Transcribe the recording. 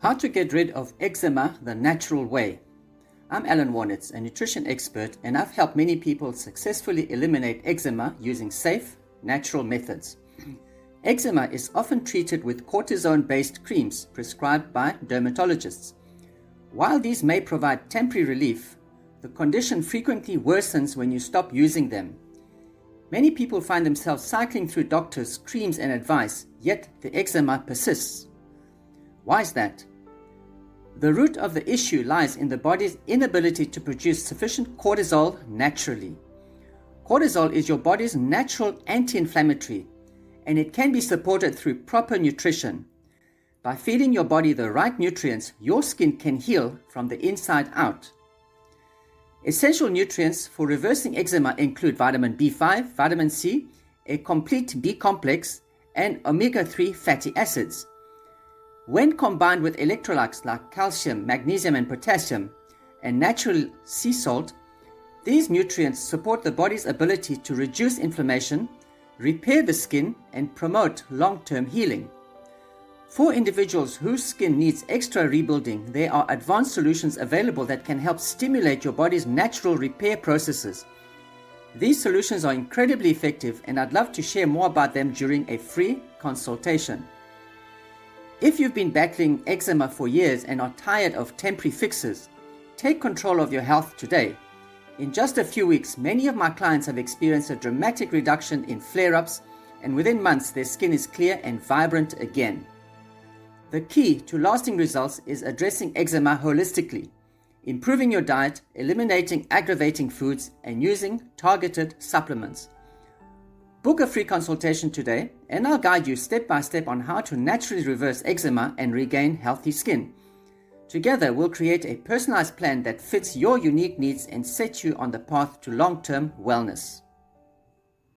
How to get rid of eczema the natural way. I'm Alan Warnitz, a nutrition expert, and I've helped many people successfully eliminate eczema using safe, natural methods. Eczema is often treated with cortisone-based creams prescribed by dermatologists. While these may provide temporary relief, the condition frequently worsens when you stop using them. Many people find themselves cycling through doctors, creams, and advice, yet the eczema persists. Why is that? The root of the issue lies in the body's inability to produce sufficient cortisol naturally. Cortisol is your body's natural anti-inflammatory, and it can be supported through proper nutrition. By feeding your body the right nutrients, your skin can heal from the inside out. Essential nutrients for reversing eczema include vitamin B5, vitamin C, a complete B complex, and omega-3 fatty acids. When combined with electrolytes like calcium, magnesium, and potassium, and natural sea salt, these nutrients support the body's ability to reduce inflammation, repair the skin, and promote long-term healing. For individuals whose skin needs extra rebuilding, there are advanced solutions available that can help stimulate your body's natural repair processes. These solutions are incredibly effective, and I'd love to share more about them during a free consultation. If you've been battling eczema for years and are tired of temporary fixes, take control of your health today. In just a few weeks, many of my clients have experienced a dramatic reduction in flare-ups, and within months their skin is clear and vibrant again. The key to lasting results is addressing eczema holistically, improving your diet, eliminating aggravating foods, and using targeted supplements. Book a free consultation today, and I'll guide you step by step on how to naturally reverse eczema and regain healthy skin. Together, we'll create a personalized plan that fits your unique needs and set you on the path to long-term wellness.